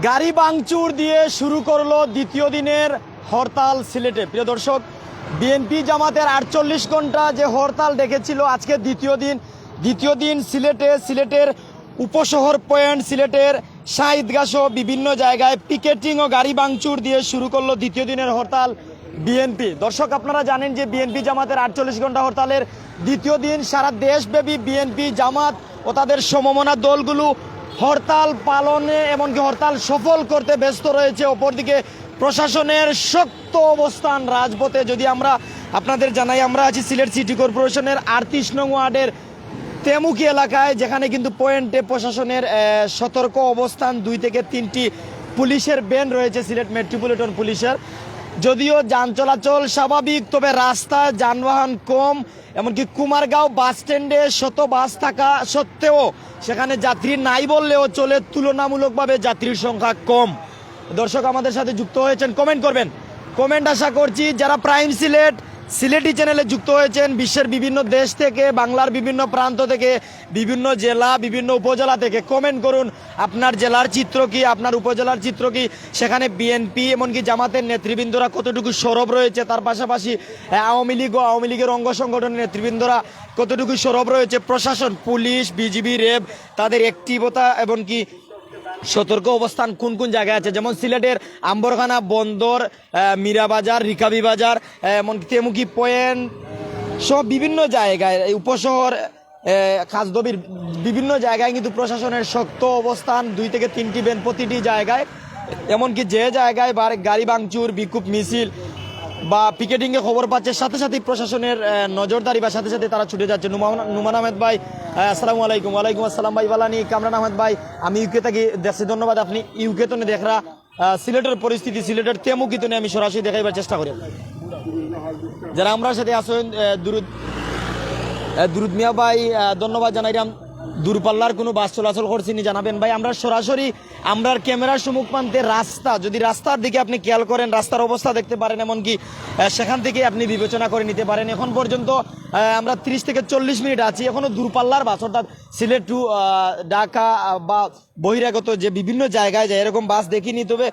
গাড়ি ভাঙচুর দিয়ে শুরু করলো দ্বিতীয় দিনের হরতাল সিলেটে। প্রিয় দর্শক, বিএনপি জামাতের 48 ঘন্টা যে হরতাল ডেকেছিল, আজকে দ্বিতীয় দিন সিলেটের উপশহর পয়েন্ট, সিলেটের শাহিদগাহ সহ বিভিন্ন জায়গায় পিকেটিং ও গাড়ি ভাঙচুর দিয়ে শুরু করলো দ্বিতীয় দিনের হরতাল বিএনপি। দর্শক, আপনারা জানেন যে বিএনপি জামাতের 48 ঘন্টা হরতালের দ্বিতীয় দিন সারা দেশব্যাপী বিএনপি জামাত ও তাদের সমমনা দলগুলো হরতাল পালনে এমনকি হরতাল সফল করতে ব্যস্ত রয়েছে। অপরদিকে প্রশাসনের শক্ত অবস্থান রাজপথে। যদি আমরা আপনাদের জানাই, আমরা আছি সিলেট সিটি কর্পোরেশনের 38 নং ওয়ার্ডের তেমুকি এলাকায়, যেখানে কিন্তু পয়েন্টে প্রশাসনের সতর্ক অবস্থান। 2 থেকে 3টি পুলিশের ভ্যান রয়েছে, সিলেট মেট্রোপলিটন পুলিশের। যদিও যান চলাচল স্বাভাবিক, তবে রাস্তায় যানবাহন কম। এমনকি কুমারগাঁও বাস স্ট্যান্ডে শত বাস থাকা সত্ত্বেও সেখানে যাত্রী নাই বললেও চলে, তুলনামূলকভাবে যাত্রীর সংখ্যা কম। দর্শক আমাদের সাথে যুক্ত হয়েছেন, কমেন্ট করবেন, কমেন্ট আশা করছি। যারা প্রাইম সিলেটি চ্যানেলে যুক্ত হয়েছেন বিশ্বের বিভিন্ন দেশ থেকে, বাংলার বিভিন্ন প্রান্ত থেকে, বিভিন্ন জেলা, বিভিন্ন উপজেলা থেকে, কমেন্ট করুন আপনার জেলার চিত্র কি, আপনার উপজেলার চিত্র কি, সেখানে বিএনপি এমনকি জামাতের নেতৃবৃন্দরা কতটুকু সরব রয়েছে, তার পাশাপাশি আওয়ামী লীগের অঙ্গ সংগঠনের নেতৃবৃন্দরা কতটুকু সরব রয়েছে, প্রশাসন, পুলিশ, বিজিবি, র্যাব তাদের অ্যাক্টিভতা এমনকি সতর্ক অবস্থান কোন কোন জায়গায় আছে। যেমন সিলেটের আম্বরখানা বন্দর, মীরাবাজার, রিকাবি বাজার, এমনকি তেমুকি পয়েন্ট সব বিভিন্ন জায়গায়, উপশহর, খাসদবির বিভিন্ন জায়গায় কিন্তু প্রশাসনের শক্ত অবস্থান। 2 থেকে 3টি ভ্যান প্রতিটি জায়গায়, এমনকি যে জায়গায় গাড়ি ভাঙচুর, বিক্ষোভ মিছিল বা পিকেটিংয়ে খবর পাচ্ছে, সাথে সাথেই প্রশাসনের নজরদারি বা সাথে সাথে তারা ছুটে যাচ্ছে। নুমান আহমেদ ভাই, আসসালামু আলাইকুম। ওয়ালাইকুম আসসালাম ভাই, বালানি। কামরান আহমেদ ভাই, আমি ইউকে থাকি, দেশে ধন্যবাদ। আপনি ইউকে তো দেখরা সিলেটের পরিস্থিতি, সিলেটের তেমুকিতে আমি সরাসরি দেখাইবার চেষ্টা করি। যারা আমরা সাথে আসেন, দুরুদ মিয়া ভাই, ধন্যবাদ জানাইলাম। দূরপাল্লার কোনো বাস চলাচল করছিনি জানাবেন ভাই। আমরা সরাসরি আমরার ক্যামেরার সম্মুখ প্রান্তে রাস্তা, যদি রাস্তার দিকে আপনি খেয়াল করেন, রাস্তার অবস্থা দেখতে পারেন, এমনকি সেখান থেকে আপনি বিবেচনা করে নিতে পারেন। এখন পর্যন্ত আমরা 30 থেকে 40 মিনিট আছি, এখনও দূরপাল্লার বাস, অর্থাৎ সিলেট টু ঢাকা বা বহিরাগত যে বিভিন্ন জায়গায় যায় এরকম বাস দেখিনি। তবে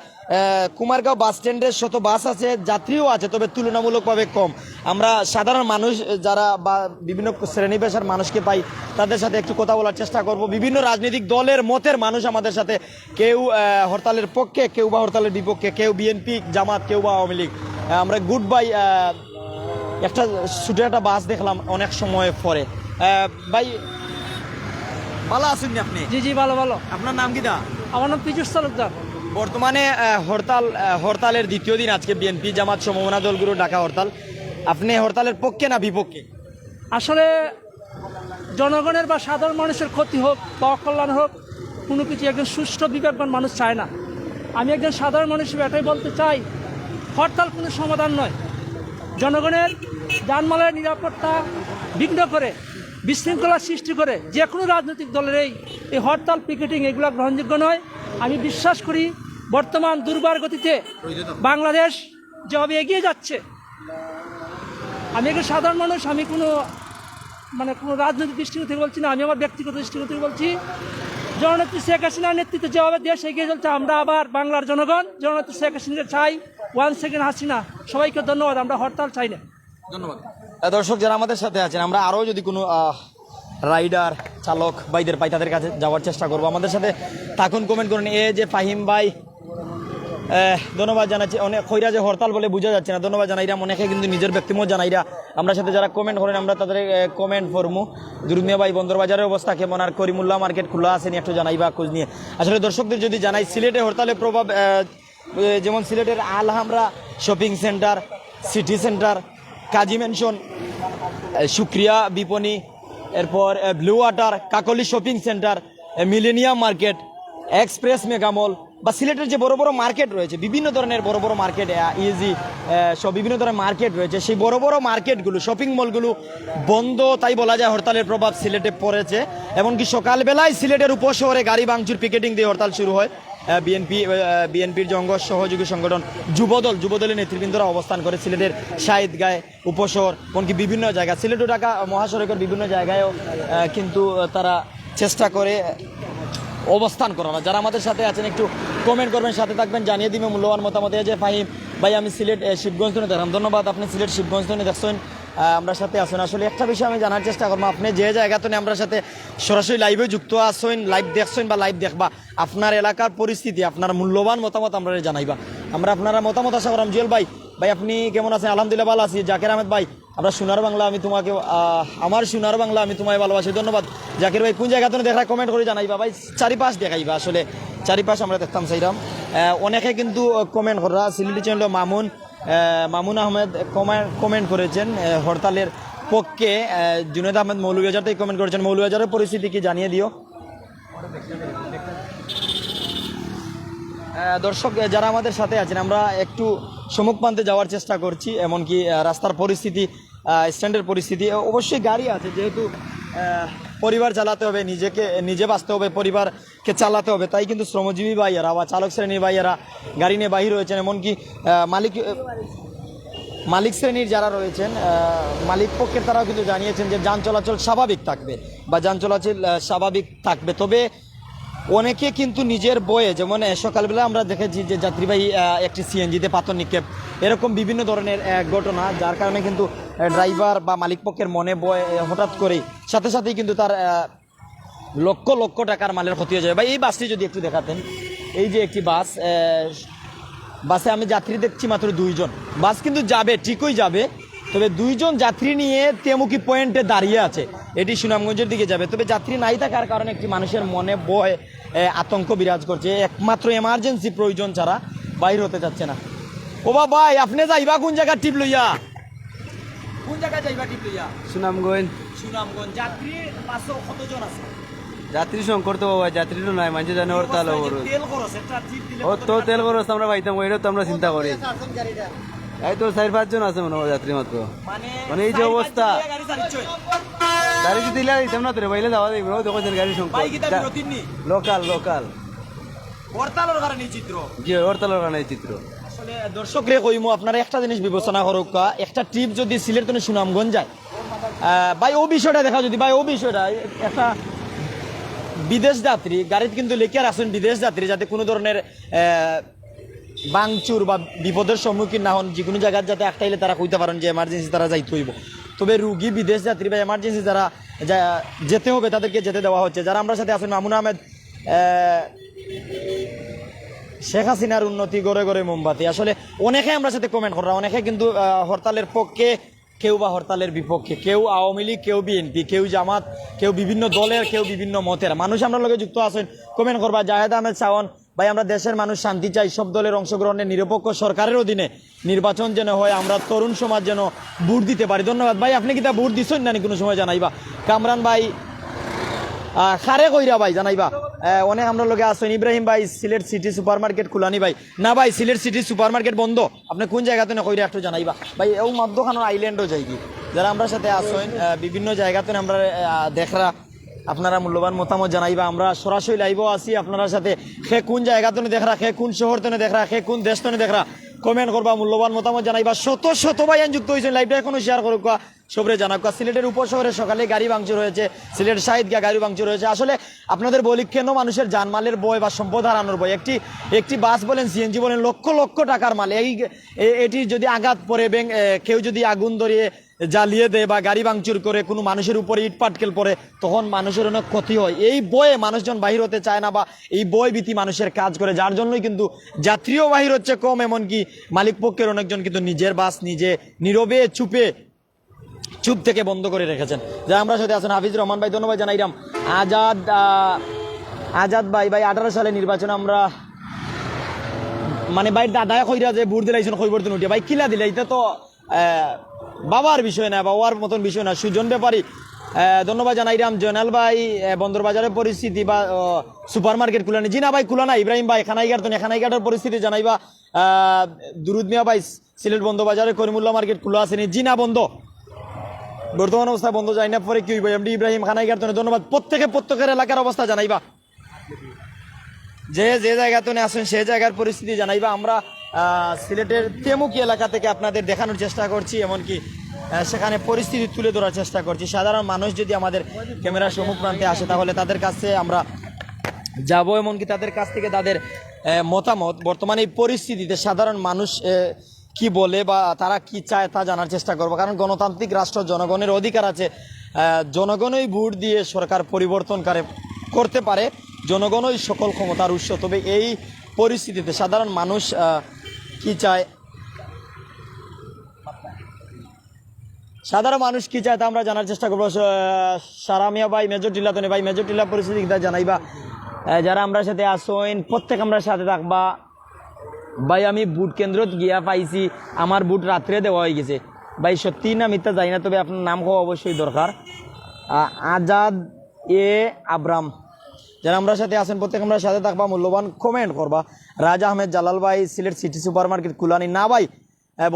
কুমারগাঁও বাস স্ট্যান্ডে শত বাস আছে, যাত্রীও আছে, তবে তুলনামূলকভাবে কম। আমরা সাধারণ মানুষ যারা বা বিভিন্ন শ্রেণী পেশার মানুষকে পাই, তাদের সাথে একটু কথা বলার চেষ্টা করব। বিভিন্ন রাজনৈতিক দলের মতের মানুষ আমাদের সাথে, কেউ হরতালের পক্ষে, কেউ বা হরতালের বিপক্ষে, কেউ বিএনপি জামাত, কেউ বা আওয়ামী লীগ। আমরা গুড বাই একটা ছুটে একটা বাস দেখলাম অনেক সময় পরে। ভাই ভালো আছেন আপনি? জি জি, ভালো ভালো। আপনার নাম কি? আমার নাম পীযুষ তালুকদার। বর্তমানে হরতালের দ্বিতীয় দিন আজকে, বিএনপি জামাত সমমনা দলগুলো ডাকা হরতাল। আপনি হরতালের পক্ষে না বিপক্ষে? আসলে জনগণের বা সাধারণ মানুষের ক্ষতি হোক বা অকল্যাণ হোক, কোনো কিছু একজন সুষ্ঠু বিবেকবান মানুষ চায় না। আমি একজন সাধারণ মানুষ হিসেবে এটাই বলতে চাই, হরতাল কোনো সমাধান নয়। জনগণের যানমালের নিরাপত্তা বিঘ্ন করে, বিশৃঙ্খলা সৃষ্টি করে যে কোনো রাজনৈতিক দলের এই হরতাল, পিকেটিং এগুলো গ্রহণযোগ্য নয়। আমি বিশ্বাস করি বর্তমান দুর্বার গতিতে বাংলাদেশ যেভাবে এগিয়ে যাচ্ছে, আমি একজন সাধারণ মানুষ, আমি কোনো রাজনৈতিক দৃষ্টিকোণ থেকে বলছি না, আমি আমার ব্যক্তিগত দৃষ্টিকোণ থেকে বলছি। জননেত্রী শেখ হাসিনার নেতৃত্বে যেভাবে দেশ এগিয়ে চলছে, আমরা আবার বাংলার জনগণ জননেত্রী শেখ হাসিনাকে চাই। 1 সেকেন্ড হাসিনা। সবাইকে ধন্যবাদ। আমরা হরতাল চাই না। ধন্যবাদ। দর্শক যারা আমাদের সাথে আছেন, আমরা আরও যদি কোনো রাইডার চালক ভাইদের পাই, তাদের কাছে যাওয়ার চেষ্টা করবো। আমাদের সাথে থাকুন, কমেন্ট করুন। যে ফাহিম ভাই, ধন্যবাদ জানাচ্ছি। অনেক খৈরা যে হরতাল বলে বোঝা যাচ্ছে না, ধন্যবাদ জানাইরা। অনেকে কিন্তু নিজের ব্যক্তিমত জানাইরা। আমরা সাথে যারা কমেন্ট করেন, আমরা তাদের কমেন্ট ফরমু। দুরুমিয়া ভাই, বন্দরবাজারের অবস্থা কেমন, আর করিমুল্লাহ মার্কেট খোলা আসেনি একটু জানাইবা খোঁজ নিয়ে। আসলে দর্শকদের যদি জানাই, সিলেটে হরতালের প্রভাব, যেমন সিলেটের Alhamra shopping centre, city centre, Kazi mansion, Sukriya Bipani, এরপর blue water, Kakoli shopping centre, millennium market, express megamall বা সিলেটের যে বড় বড় মার্কেট রয়েছে, বিভিন্ন ধরনের বড় বড় মার্কেট, ইজি সব বিভিন্ন ধরনের মার্কেট রয়েছে, সেই বড় বড় মার্কেটগুলো, শপিং মলগুলো বন্ধ। তাই বলা যায় হরতালের প্রভাব সিলেটে পড়েছে। এমনকি সকালবেলায় সিলেটের উপশহরে গাড়ি ভাঙচুর, পিকেটিং দিয়ে হরতাল শুরু হয়। বিএনপির যে অঙ্গ সহযোগী সংগঠন যুবদলের নেতৃবৃন্দরা অবস্থান করে সিলেটের শাহিদগাঁয়ে, উপশহর, এমনকি বিভিন্ন জায়গা, সিলেট ও ঢাকা মহাসড়কের বিভিন্ন জায়গায়ও কিন্তু তারা চেষ্টা করে অবস্থান করানো। যারা আমাদের সাথে আছেন একটু কমেন্ট করবেন, সাথে থাকবেন, জানিয়ে দিবেন মূল্যবান মতামত। এই যে ফাহিম ভাই, আমি সিলেট শিবগঞ্জ থেকে দেখলাম, ধন্যবাদ। আপনি সিলেট শিবগঞ্জ থেকে দেখছেন, আমরা সাথে আসুন। আসলে একটা বিষয় আমি জানার চেষ্টা করবো, আপনি যে জায়গাতে আমরা সাথে সরাসরি লাইভে যুক্ত আসছেন, লাইভ দেখছেন বা লাইভ দেখবা, আপনার এলাকার পরিস্থিতি, আপনার মূল্যবান মতামত আমরা জানাইবা। আমরা আপনারা মতামত আশা করাম। জুয়েল ভাই, ভাই আপনি কেমন আছেন? আলহামদুলিল্লাহ ভালো আছি। জাকির আহমেদ ভাই, আমরা সোনার বাংলা, আমি তোমাকে আমার সোনার বাংলা, আমি তোমায় ভালোবাসি, ধন্যবাদ। জাকির ভাই, কোন জায়গাতে দেখা কমেন্ট করে জানাইবা ভাই, চারিপাশ দেখাইবা। আসলে চারিপাশ আমরা দেখতাম চাইলাম। অনেকে কিন্তু কমেন্ট করা, সিলেটি চ্যানেল মামুন আহমেদ কমেন্ট করেছেন হরতালের পক্ষে। জুনেদ আহমেদ মৌলভীবাজার থেকে কমেন্ট করেছেন, মৌলভীবাজারের পরিস্থিতি কি জানিয়ে দিও। দর্শক যারা আমাদের সাথে আছেন, আমরা একটু সম্মুখ প্রান্তে যাওয়ার চেষ্টা করছি, এমনকি রাস্তার পরিস্থিতি, স্ট্যান্ডের পরিস্থিতি। অবশ্যই গাড়ি আছে, যেহেতু পরিবার চালাতে হবে, নিজে বাঁচতে হবে, পরিবারকে চালাতে হবে, তাই কিন্তু শ্রমজীবী ভাইয়েরা বা চালক শ্রেণীর ভাইয়েরা গাড়ি নিয়ে বাহির হয়েছেন। এমনকি মালিক শ্রেণীর যারা রয়েছেন, মালিক পক্ষের তারাও কিন্তু জানিয়েছেন যে যান চলাচল স্বাভাবিক থাকবে বা যান চলাচল স্বাভাবিক থাকবে। তবে অনেকে কিন্তু নিজের বয়ে, যেমন সকালবেলা আমরা দেখেছি যে যাত্রীবাহী একটি সিএনজিতে পাথর নিক্ষেপ, এরকম বিভিন্ন ধরনের ঘটনা, যার কারণে কিন্তু ড্রাইভার বা মালিক পক্ষের মনে বয়ে হঠাৎ করেই সাথে সাথেই কিন্তু তার লক্ষ লক্ষ টাকার মালের ক্ষতি হয়ে যায়। বা এই বাসটি যদি একটু দেখাতেন, এই যে একটি বাসে আমি যাত্রী দেখছি মাত্র 2 জন। বাস কিন্তু যাবে, ঠিকই যাবে, তবে 2 জন যাত্রী নিয়ে তেমুকি পয়েন্টে দাঁড়িয়ে আছে, এটি সুনামগঞ্জের দিকে যাবে। তবে যাত্রী নাই থাকার কারণে একটি মানুষের মনে ভয়, আতঙ্ক বিরাজ করছে। একমাত্র এমার্জেন্সি প্রয়োজন ছাড়া বাইর হতে যাচ্ছে না। ও ভাই, আপনি যাইবা কোন জায়গা টিপ লইয়া? কোন জায়গায় যাইবা টিপ লইয়া? সুনামগঞ্জ। যাত্রী বাসে কতজন আছে? যাত্রী সংকট তো বাবা, যাত্রী তো নাই, মানুষ জানে হরতাল তেল খরচ, একটা টিপ দিলে ও তো তেল খরচ আমরা পাইতাম, ওইটা তো আমরা চিন্তা করি। এই তো 4-5 জন আছে মনে হয় যাত্রী মাত্র। মানে এই যে অবস্থা, গাড়ি যদি দিলে দিতাম না, তোরে বাইলে যাওয়া যাবে। দেখছেন গাড়ি সংকট, লোকাল হরতালের কারণে চিত্র, জি হরতালের কারণে চিত্র। আসলে দর্শকরে কইমু, আপনারা একটা জিনিস বিবেচনা করুক, একটা ট্রিপ যদি সিলেট থেকে সুনামগঞ্জ যায়, ভাই ও বিষয়টা দেখা, যদি ভাই ও বিষয়টা একটা বিদেশ যাত্রী গাড়িতে কিন্তু লেখিয়ার আসেন বিদেশ যাত্রী, যাতে কোনো ধরনের ভাঙচুর বা বিপদের সম্মুখীন না হন, যে কোনো জায়গায় যাতে একটাইলে তারা কইতে পারেন যে এমার্জেন্সি তারা যাইতে হইব। তবে রুগী, বিদেশ যাত্রী বা এমার্জেন্সি যারা যেতে হবে, তাদেরকে যেতে দেওয়া হচ্ছে। যারা আমরা সাথে আছেন, মামুন আহমেদ, শেখ হাসিনার উন্নতি গড়ে গড়ে মোমবাতি। আসলে অনেকে আমরা সাথে কমেন্ট করা, অনেকে কিন্তু হরতালের পক্ষে, কেউ বা হরতালের বিপক্ষে, কেউ আওয়ামী লীগ, কেউ বিএনপি, কেউ জামাত, কেউ বিভিন্ন দলের, কেউ বিভিন্ন মতের মানুষ আমরা লগে যুক্ত আছেন। কমেন্ট করবা। জাহেদ আহমেদ শাওন ভাই, আমরা দেশের মানুষ শান্তি চাই, সব দলের অংশগ্রহণে নিরপেক্ষ সরকারের অধীনে নির্বাচন যেন হয়, আমরা তরুণ সমাজ যেন ভোট দিতে পারি। ধন্যবাদ ভাই। আপনি কি তা ভোট দিচ্ছেন না কোনো সময় জানাইবা। কামরান ভাই, খারে কইরা ভাই জানাইবা। অনেক আমরা লোকে আসেন। ইব্রাহিম ভাই, সিলেট সিটি সুপার মার্কেট খুলানি ভাই? না ভাই, সিলেট সিটি সুপার মার্কেট বন্ধ। আপনি কোন জায়গাতে না কইরা একটু জানাইবা ভাই। ও মধ্যখানোর আইল্যান্ডও যাই কি, যারা আমরা সাথে আসেন বিভিন্ন জায়গাতে আমরা দেখরা, আপনারা মূল্যবান মতামত জানাইবা। আমরা সরাসরি লাইভও আসি আপনার সাথে। সে কোন জায়গাতে দেখরা, সে কোন শহর তেনে দেখরা, সে কোন দেশ তেনে দেখরা, কমেন্ট করবা, মূল্যবান মতামত জানাইবা। শত ভাই যুক্ত হয়েছেন লাইভটা, এখনো শেয়ার করুক, সবরে জানাক। সিলেটের উপশহরে সকালে গাড়ি ভাঙচুর হয়েছে, সিলেট শাহিদগাঁ গাড়ি ভাঙচুর হয়েছে। আসলে আপনাদের বলি, কেন মানুষের জানমালের বয় বা সম্পদ হারানোর বয়? একটি বাস বলেন, সিএনজি বলেন, লক্ষ লক্ষ টাকার মাল, এটি যদি আঘাত পড়ে, কেউ যদি আগুন ধরিয়ে জ্বালিয়ে দেয় বা গাড়ি ভাঙচুর করে কোনো মানুষের উপরে ইট পাটকেল পড়ে, তখন মানুষের অনেক ক্ষতি হয়। এই বয়ে মানুষজন বাহির হতে চায় না, বা এই বয় ভীতি মানুষের কাজ করে, যার জন্যই কিন্তু যাত্রীও বাহির হচ্ছে কম। এমনকি মালিক পক্ষের অনেকজন কিন্তু নিজের বাস নিজে নীরবে চুপ থেকে বন্ধ করে রেখেছেন। যা আমরা সাথে আছেন হাফিজ রহমান ভাই, ধন্যবাদ জানাইলাম। আজাদ ভাই, 18 সালে নির্বাচন আমরা মানে ভাই দাদায় কইরা যে ভোট দিলাইছেন কইবর্তন উঠে ভাই কিলা দিলে, এটা তো বাবার বিষয় না, বাবার মতন বিষয় না। সুজন ব্যাপারী, ধন্যবাদ জানাইলাম। জয়নাল ভাই, বন্দর বাজারের পরিস্থিতি বা সুপার মার্কেট খুলানি? জি না ভাই, খোলা না। ইব্রাহিম ভাই, খানাইঘাটের পরিস্থিতি জানাইবা। দুরুদ মিয়া ভাই, সিলেট বন্দর বাজারে করিমুল্লাহ মার্কেট খোলা আসেনি? জি না, বন্ধ, বর্তমান অবস্থা বন্ধ। যায় না, পরে কি হইব? এমডি ইব্রাহিম, খানাইঘাট, ধন্যবাদ। প্রত্যেকের এলাকার অবস্থা জানাইবা, যে জায়গাতে আসেন সে জায়গার পরিস্থিতি জানাইবা। আমরা সিলেটের তেমুকি এলাকা থেকে আপনাদের দেখানোর চেষ্টা করছি, এমনকি সেখানে পরিস্থিতি তুলে ধরার চেষ্টা করছি। সাধারণ মানুষ যদি আমাদের ক্যামেরার সম্মুখ প্রান্তে আসে, তাহলে তাদের কাছে আমরা যাব, এমনকি তাদের কাছ থেকে তাদের মতামত বর্তমানে এই পরিস্থিতিতে সাধারণ মানুষ কি বলে বা তারা কি চায় তা জানার চেষ্টা করবো। কারণ গণতান্ত্রিক রাষ্ট্র, জনগণের অধিকার আছে, জনগণই ভোট দিয়ে সরকার পরিবর্তন করতে পারে, জনগণই সকল ক্ষমতার উৎস। তবে এই পরিস্থিতিতে সাধারণ মানুষ কি চায়, সাধারণ মানুষ কি চায় তা আমরা জানার চেষ্টা করবো। সারামিয়া ভাই মেজর টিল্লা তো ভাই মেজর টিল্লা পরিস্থিতি জানাইবা, যারা আমরা সাথে আসইন প্রত্যেক আমরা সাথে থাকবা। ভাই আমি বুট কেন্দ্রত গিয়া পাইছি, আমার বুট রাত্রে দেওয়া হয়ে গেছে। ভাই সত্যি না মিথ্যা জানি না, তবে আপনার নাম হওয়া অবশ্যই দরকার। আজাদ আবরাম, যারা আমরা সাথে আসেন প্রত্যেক আমরা সাথে থাকবা, মূল্যবান কমেন্ট করবা। রাজা আহমেদ জালাল ভাই, সিলেট সিটি সুপার মার্কেট কুলানি না ভাই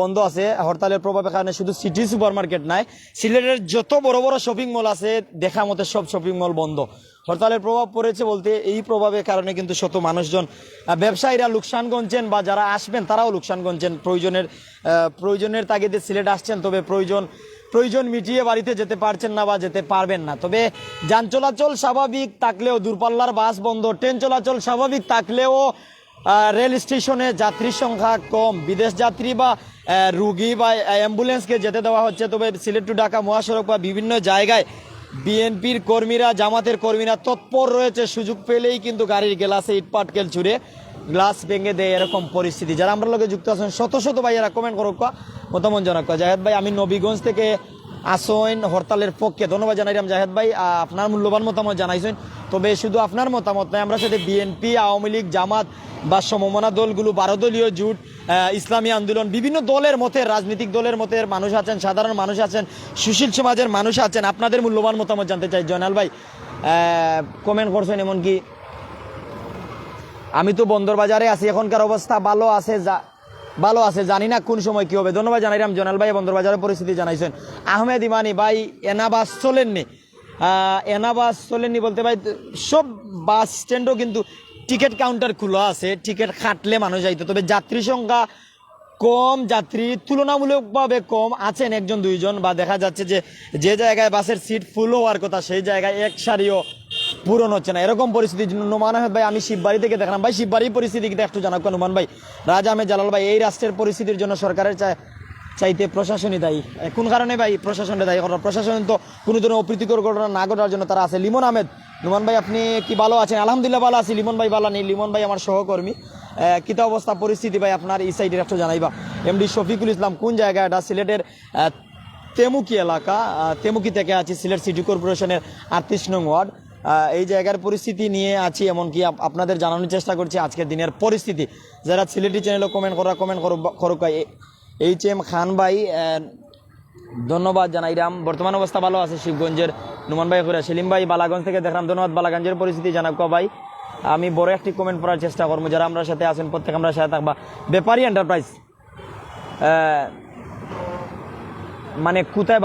বন্ধ আছে হরতালের প্রভাবের কারণে। শুধু সিটি সুপার মার্কেট নাই, সিলেটের যত বড় বড় শপিং মল আছে দেখা মতে সব শপিং মল বন্ধ। হরতালের প্রভাব পড়েছে বলতে এই প্রভাবের কারণে কিন্তু শত মানুষজন, ব্যবসায়ীরা লোকসান গুনছেন বা যারা আসবেন তারাও লোকসান গুনছেন। প্রয়োজনের তাগিদে সিলেট আসছেন, তবে প্রয়োজন মিটিয়ে বাড়িতে যেতে পারছেন না বা যেতে পারবেন না। তবে যান চলাচল স্বাভাবিক থাকলেও, দূরপাল্লার বাস বন্ধ, ট্রেন চলাচল স্বাভাবিক থাকলেও রেল স্টেশনে যাত্রীর সংখ্যা কম, বিদেশ যাত্রী বা রুগী বা অ্যাম্বুলেন্সকে যেতে দেওয়া হচ্ছে। তবে সিলেট টু ঢাকা মহাসড়ক বা বিভিন্ন জায়গায় বিএনপির কর্মীরা, জামাতের কর্মীরা তৎপর রয়েছে, সুযোগ পেলেই কিন্তু গাড়ির গ্লাসে ইটপাটকেল ছুড়ে গ্লাস ভেঙে দেয়, এরকম পরিস্থিতি। যারা আমরা লোকে যুক্ত আছেন শত শত ভাইয়েরা কমেন্ট করুক, মতামত জানাক। জাহেদ ভাই আমি নবীগঞ্জ থেকে আসইন হরতালের পক্ষে, ধন্যবাদ জানাইলাম জাহেদ ভাই, আপনার মূল্যবান মতামত জানাইছেন। তবে শুধু আপনার মতামত নয়, আমরা সাথে বিএনপি, আওয়ামী লীগ, জামাত বা সমমনা দলগুলো, 12 দলীয় জোট, ইসলামী আন্দোলন, বিভিন্ন দলের মতে, রাজনৈতিক দলের মতে মানুষ আছেন, সাধারণ মানুষ আছেন, সুশীল সমাজের মানুষ আছেন। আপনাদের মূল্যবান মতামত জানতে চাই। জয়নাল ভাই কমেন্ট করছেন, এমনকি আমি তো বন্দর বাজারে আছি, এখনকার অবস্থা ভালো আছে, জানি না কোন সময় কি হবে। ধন্যবাদ জানাইলাম জয়নাল ভাই, বন্দর বাজারের পরিস্থিতি জানাইছেন। আহমেদ ইমানি ভাই এনাবাস চলেননি বলতে ভাই সব বাস স্ট্যান্ডও কিন্তু টিকিট কাউন্টার খোলা আছে, টিকিট কাটলে মানুষ যাইতো। তবে যাত্রী সংখ্যা কম, যাত্রী তুলনামূলকভাবে কম আছেন, 1-2 বা দেখা যাচ্ছে যে জায়গায় বাসের সিট ফুল হওয়ার কথা সেই জায়গায় এক সারিও পূরণ হচ্ছে না, এরকম পরিস্থিতির জন্য। নোমান আহমেদ ভাই আমি শিববাড়ি থেকে দেখলাম, ভাই শিববাড়ির পরিস্থিতি কিন্তু একটু জানাক নোমান ভাই। রাজা আহমেদ জালাল ভাই এই রাষ্ট্রের পরিস্থিতির জন্য সরকারের চাইতে প্রশাসনই দায়ী। কোন কারণে ভাই প্রশাসনটা দায়ী? প্রশাসন তো কোনো ধরনের অপ্রীতিকর ঘটনা না ঘটার জন্য তারা আছে। লিমন আহমেদ, লিমন ভাই আপনি কি ভালো আছেন? আলহামদুলিল্লাহ ভালো আছি। লিমন ভাই ভালো নেই, লিমন ভাই আমার সহকর্মী। কিতা অবস্থা পরিস্থিতি ভাই আপনার এই সাইডের একটু জানাইবা। এমডি শফিকুল ইসলাম, কোন জায়গা এটা? সিলেটের তেমুকি এলাকা, তেমুকি থেকে আছি, সিলেট সিটি কর্পোরেশনের 38 নং ওয়ার্ড। এই জায়গার পরিস্থিতি নিয়ে আছি, এমনকি আপনাদের জানানোর চেষ্টা করছি আজকের দিনের পরিস্থিতি। যারা সিলেটি চ্যানেলে কমেন্ট করুক। HM খান ভাই ধন্যবাদ জানাইলাম। বর্তমান অবস্থা ভালো আছে শিবগঞ্জের। নুমান ভাই করে সেলিম ভাই বালাগঞ্জ থেকে দেখলাম, ধন্যবাদ। বালাগঞ্জের পরিস্থিতি জানাক ভাই। আমি বড় একটি কমেন্ট পড়ার চেষ্টা করবো। যারা আমরা সাথে আছেন প্রত্যেক আমরা সাথে থাকবা। ব্যাপারী এন্টারপ্রাইজ মানে কোথায়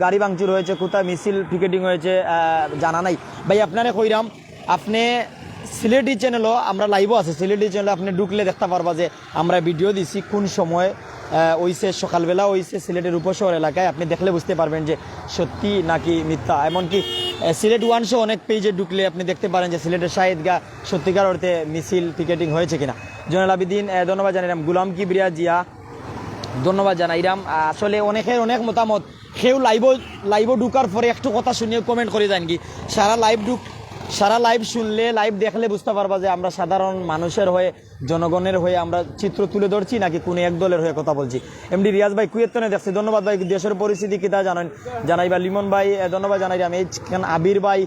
গাড়ি ভাঙচুর হয়েছে, কোথায় মিছিল পিকেটিং হয়েছে জানা নাই ভাই। আপনারা কইরাম, আপনি সিলেটি চ্যানেলও আমরা লাইভও আছে, সিলেটি চ্যানেলে আপনি ঢুকলে দেখতে পারবা যে আমরা ভিডিও দিছি কোন সময় ওইসে, সকালবেলা ওইসে সিলেটের উপশহর এলাকায়। আপনি দেখলে বুঝতে পারবেন যে সত্যি নাকি মিথ্যা। এমনকি সিলেট 100 অনেক পেজে ঢুকলে আপনি দেখতে পারেন যে সিলেটের শাহিদগাহ সত্যিকার অর্থে মিছিল পিকেটিং হয়েছে কিনা। জয়নাল আবিদিন ধন্যবাদ জানাইলাম। গুলাম কিবরিয়া জিয়া ধন্যবাদ জানাইলাম। আসলে অনেকের অনেক মতামত, কেউ লাইভও ঢুকার পরে একটু কথা শুনিয়ে কমেন্ট করে দেন কি। সারা লাইভ শুনলে, লাইভ দেখলে বুঝতে পারবা যে আমরা সাধারণ মানুষের হয়ে, জনগণের হয়ে আমরা চিত্র তুলে ধরছি নাকি কোনো এক দলের হয়ে কথা বলছি। এমডি রিয়াজ ভাই কুয়েতনে দেখছি, ধন্যবাদ ভাই। দেশের পরিস্থিতি কি তা জানাইবা। লিমন ভাই ধন্যবাদ জানাইলাম। আবির ভাই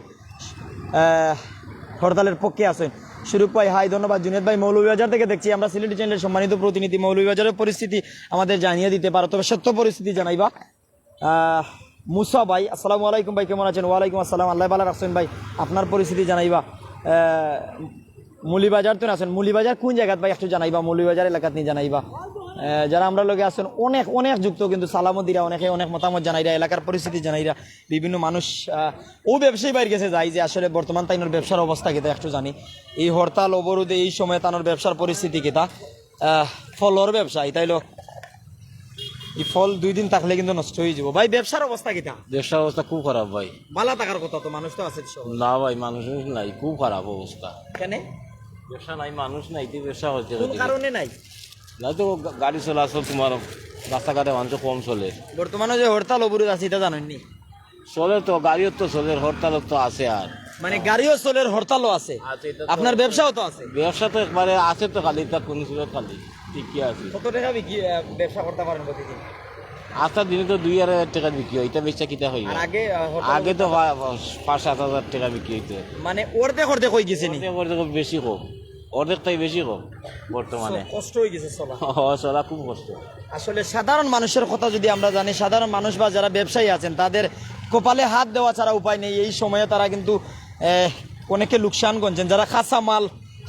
হরতালের পক্ষে আছেন। শুরু ভাই হাই ধন্যবাদ। জুনেদ ভাই মৌলভীবাজার থেকে দেখছি আমরা, সিলেটি চ্যানেলের সম্মানিত প্রতিনিধি। মৌলভীবাজারের পরিস্থিতি আমাদের জানিয়ে দিতে পারো, তবে সত্য পরিস্থিতি জানাইবা। মুসা ভাই আসসালামু আলাইকুম ভাই, কেমন আছেন? ওয়ালাইকুম আসসালাম, আল্লাহ ভালো রাখছেন ভাই। আপনার পরিস্থিতি জানাইবা। মুলিবাজার তো আছেন, মুলিবাজার কোন জায়গাত ভাই একটু জানাইবা, মুলিবাজার এলাকাত নিয়ে জানাইবা। যারা আমরা লোকে আছেন অনেক যুক্ত কিন্তু সালামদিরা, অনেক মতামত জানাইরা, এলাকার পরিস্থিতি জানাইরা। বিভিন্ন মানুষ ও ব্যবসায়ী বাইরে গেছে যাই যে আসলে বর্তমান তাইনোর ব্যবসার অবস্থা কিতা একটু জানি। এই হরতাল অবরোধে এই সময় তানোর ব্যবসার পরিস্থিতি কিতা, ফলর ব্যবসায়ী তাইলো এই ফল 2 দিন থাকলে কিন্তু নষ্ট হয়ে যাব ভাই ব্যবসার অবস্থা কিটা ব্যবসা অবস্থা খুব খারাপ ভাই। ভালো থাকার কথা তো মানুষ তো আছে শহরে। না ভাই, মানুষ নাই, খুব খারাপ অবস্থা। কেন ব্যবসা নাই, মানুষ নাই, তো ব্যবসা হচ্ছে কোন কারণে নাই না তো গাড়ি চলাচল তোমার রাস্তাঘাটে মানুষ কম চলে। বর্তমানে যে হরতাল অবরোধ আছে এটা জানেননি চলে তো গাড়িও তো চলে, হরতাল তো আছে। আর মানে গাড়িও চলের হরতালও আছে আছে, এটা তো- আপনার ব্যবসাও তো আছে ব্যবসা তো একবারে আছে তো, খালি তা কোন ছিল খালি ঠিকই আছে। কত টাকা বিক্রি ব্যবসা করতে পারেন প্রতিদিন আস্তার দিনে তো 2,000 টাকা বিক্রি হয়, এটা বেচা কিটা হয় আর আগে হরতাল আগে তো 5-7 হাজার টাকা বিক্রি হইতে। মানে অর্ধেক অর্ধেক হয়ে গেছে নি অর্ধেক বেশি হোক, অর্ধেকটাই বেশি হোক বর্তমানে। কষ্ট হয়ে গেছে চলা চলা খুব কষ্ট। আসলে সাধারণ মানুষের কথা যদি আমরা জানি, সাধারণ মানুষ বা যারা ব্যবসায়ী আছেন তাদের কপালে হাত দেওয়া ছাড়া উপায় নেই। এই সময়ে তারা কিন্তু অনেকে লোকসান গঞ্জেন। যারা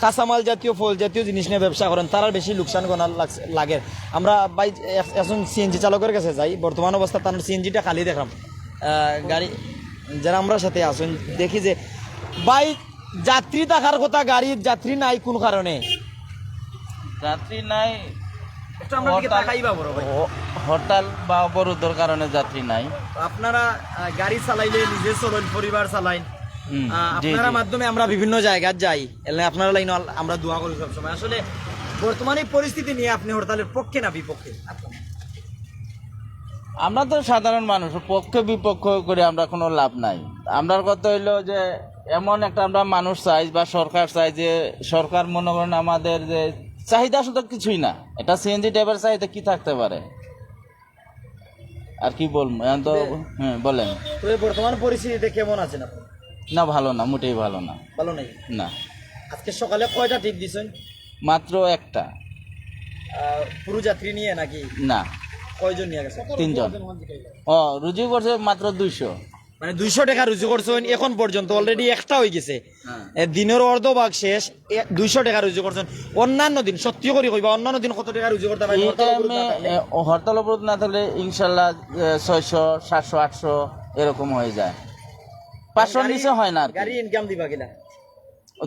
কাঁচামাল জাতীয় ফল জাতীয় জিনিস নিয়ে ব্যবসা করেন তারা বেশি লোকসান গণার লাগে। আমরা ভাই এখন সিএনজি চালকের কাছে যাই, বর্তমান অবস্থা তার সিএনজিটা খালি দেখলাম গাড়ি যারা আমরা সাথে আসুন দেখি যে ভাই যাত্রী থাকার কথা, গাড়ির যাত্রী নাই কোন কারণে? যাত্রী নাই, একটু আমরা দিকে তাকাইবা বড় ভাই। হরতাল বা অবরোধের কারণে যাত্রী নাই। আপনারা গাড়ি চালাইলে নিজে চলেন, পরিবার চালাইন, হুম, জি, আপনারা জি। মাধ্যমে আমরা বিভিন্ন জায়গায় যাই, এলে আপনারা লাইন আমরা দোয়া করি সবসময়। আসলে বর্তমানে এই পরিস্থিতি নিয়ে আপনি হরতালের পক্ষে না বিপক্ষে? আমরা তো সাধারণ মানুষ, পক্ষে বিপক্ষ করে আমরা কোনো লাভ নাই। আমরার কথা হইলো যে এমন একটা আমরা মানুষ চাই বা সরকার চাই যে সরকার মনে করেন আমাদের যে চাহিদা শুধু কিছুই না, এটা সিএনজি ড্রাইভার চাহিদা কি থাকতে পারে আর কি বলবো এখন তো। হ্যাঁ বলেন। তবে বর্তমান পরিস্থিতিতে কেমন আছেন আপনি? না, ভালো না, মোটেই ভালো না। ভালো নাই। না, আজকে সকালে কয়টা টিপ দিছেন? মাত্র একটা। পুরো যাত্রী নিয়ে নাকি না, কয়জন নিয়ে গেছে? 3 জন। ও রুজু করছে মাত্র 200। মানে 200 টাকা রুজু করছেন এখন পর্যন্ত, অলরেডি একটা হয়ে গেছে। দিনের অর্ধভাগ শেষ, 200 টাকা রুজু করছেন। অন্যান্য দিন সত্যি করে কইবা, অন্যান্য দিন কত টাকা রুজু করতে পারেন? এই টাইমে হরতাল অবরোধ না থাকলে ইনশাল্লাহ 600, 700, 800 এরকম হয়ে যায়। 500 নিচে হয় না আর কি। গাড়ি ইনকাম দিবা কিনা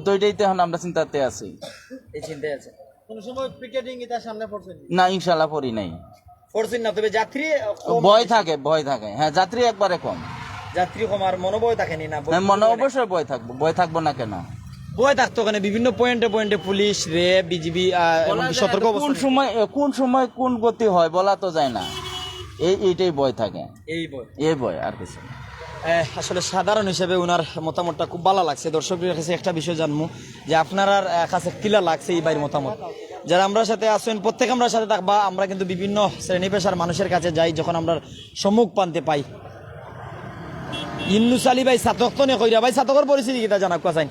তো এটাই তো এখন আমরা চিন্তাতে আছি। এই চিন্তায় আছে। কোন সময় পিকেটিং এটা সামনে পড়ছেন না, ইনশাল্লাহ পড়ি নাই। পড়ছেন না, তবে যাত্রী ভয় থাকে। হ্যাঁ, যাত্রী একবারে কম। যাত্রী কম আর মনোভয় থাকেনি না? হ্যাঁ, মনে অবশ্যই ভয় থাকবো না কেন? ভয় থাকতো কেন? বিভিন্ন পয়েন্টে পয়েন্টে পুলিশ, র্যাব, বিজিবি সতর্ক কোন অবস্থা। সময় কোন গতি হয় বলা তো যায় না। এইটাই ভয় থাকে, এই ভয়। এই ভয় আর কিছু না। আসলে সাধারণ হিসেবে ওনার মতামতটা খুব ভালো লাগছে। দর্শকদের কাছে একটা বিষয় জানবো যে আপনার কাছে কিলা লাগছে এই বাইর মতামত। যারা আমরা সাথে আসেন প্রত্যেক আমরা সাথে থাকবা, আমরা কিন্তু বিভিন্ন শ্রেণী পেশার মানুষের কাছে যাই, যখন আমরা সম্মুখ পান্তে পাই। ইন্নুস আলী ভাই ছাতক তো নেই কইরা ভাই, ছাতকের পরিস্থিতি কিটা জানাব কাছাইন?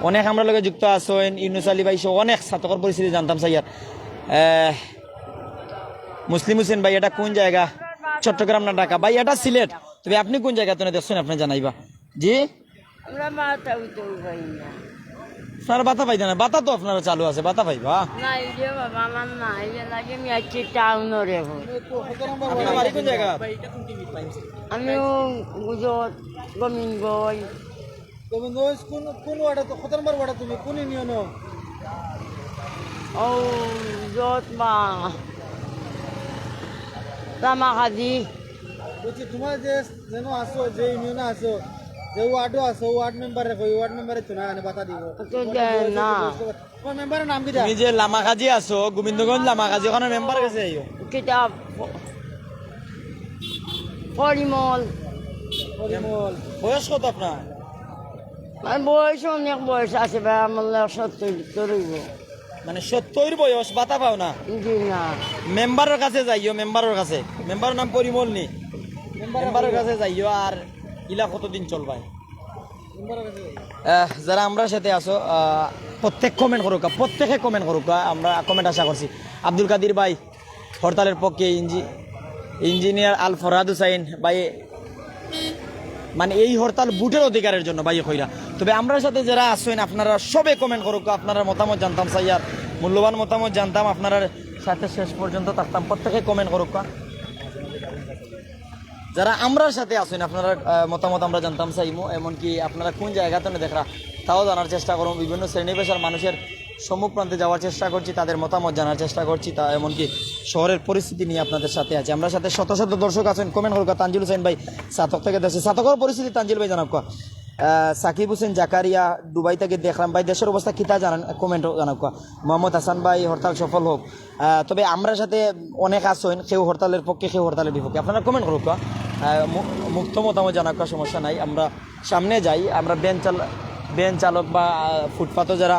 অনেক আমরা লগে যুক্ত আছেন ইন্নুস আলী ভাই সহ অনেক ছাতকের পরিস্থিতি জানতাম চাই। আর মুসলিম হোসেন ভাই, এটা কোন জায়গা? চট্টগ্রাম না ঢাকা? ভাই এটা সিলেট, তবে আপনি কোন জায়গা তো দেখছেন আপনি জানাইবা। জি আমরা মাথা উঠতে পারি না। আপনারা বাতা পাইতেন না? বাতা তো আপনারা চালু আছে, বাতা পাইবা। না এই যে বাবা আমার না এই লাগে আমি আছি টাউনরে আপনার বাড়ি কোন জায়গা? আমিও গুজত গোবিন্দগঞ্জ কোন ওয়ার্ডে তো কত নম্বর ওয়ার্ডে তুমি কোন ইউনিয়ন? ও যত বা রামাখাজি বলছি তোমার যে যেন আসো, যে ইউনিয়নে আসো, যে ওয়ার্ডও আসো, ওয়ার্ড মেম্বারে কই, ওয়ার্ড মেম্বারে তো না বাতা দিব তো দেয় না তোমার মেম্বারের নাম কি? তুমি যে লামাকাজি আছো, গোবিন্দগঞ্জ লামাকাজি, ওখানে মেম্বার গেছে আইও কিতাব পরিমল। পরিমল। বয়স কত আপনার? আমার বয়স অনেক বয়স আছে ভাই, আমার 70 রইব। মানে 70 বয়স, বাতা পাও না? জি না, মেম্বারের কাছে যাইও, মেম্বারের কাছে। মেম্বারের নাম পরিমল নি? মেম্বারের কাছে যাইও। আর ইলা কতদিন চলবাই? যারা আমরা সাথে আসো প্রত্যেক কমেন্ট করুক, প্রত্যেকে কমেন্ট করুক, আমরা কমেন্ট আশা করছি। আব্দুল কাদির ভাই হরতালের পক্ষে, ইঞ্জিনিয়ার আল ফরহাদ হুসাইন ভাই, মানে এই হরতাল বুটের অধিকারের জন্য ভাই কইরা। তবে আমরা সাথে যারা আসেন আপনারা সবে কমেন্ট করুক, আপনারা মতামত জানতাম চাই, আর মূল্যবান মতামত জানতাম, আপনারা সাথে শেষ পর্যন্ত থাকতাম। প্রত্যেকে কমেন্ট করুক, যারা আমরার সাথে আসেন আপনারা মতামত আমরা জানতাম চাইমো। এমনকি আপনারা কোন জায়গাতে দেখা তাও জানার চেষ্টা করবো। বিভিন্ন শ্রেণী পেশার মানুষের সম্মুখ প্রান্তে যাওয়ার চেষ্টা করছি, তাদের মতামত জানার চেষ্টা করছি, তা এমনকি শহরের পরিস্থিতি নিয়ে আপনাদের সাথে আছে। আমরা সাথে শত শত দর্শক আছেন, কমেন্ট করুক। তানজিল হোসেন ভাই সাতক থেকে দেশে, সাতকর পরিস্থিতি তানজিল ভাই জানাব। সাকিব হোসেন জাকারিয়া দুবাই থেকে দেখলাম ভাই, দেশের অবস্থা কিতা জানান, কমেন্ট জানাব। মোহাম্মদ হাসান ভাই হরতাল সফল হোক। তবে আমরা সাথে অনেক আসেন, কেউ হরতালের পক্ষে, কেউ হরতালের বিপক্ষে, আপনারা কমেন্ট করুক। মুক্ত মতামত জানাক, সমস্যা নাই। আমরা সামনে যাই, আমরা ভ্যান চালক বা ফুটপাথও যারা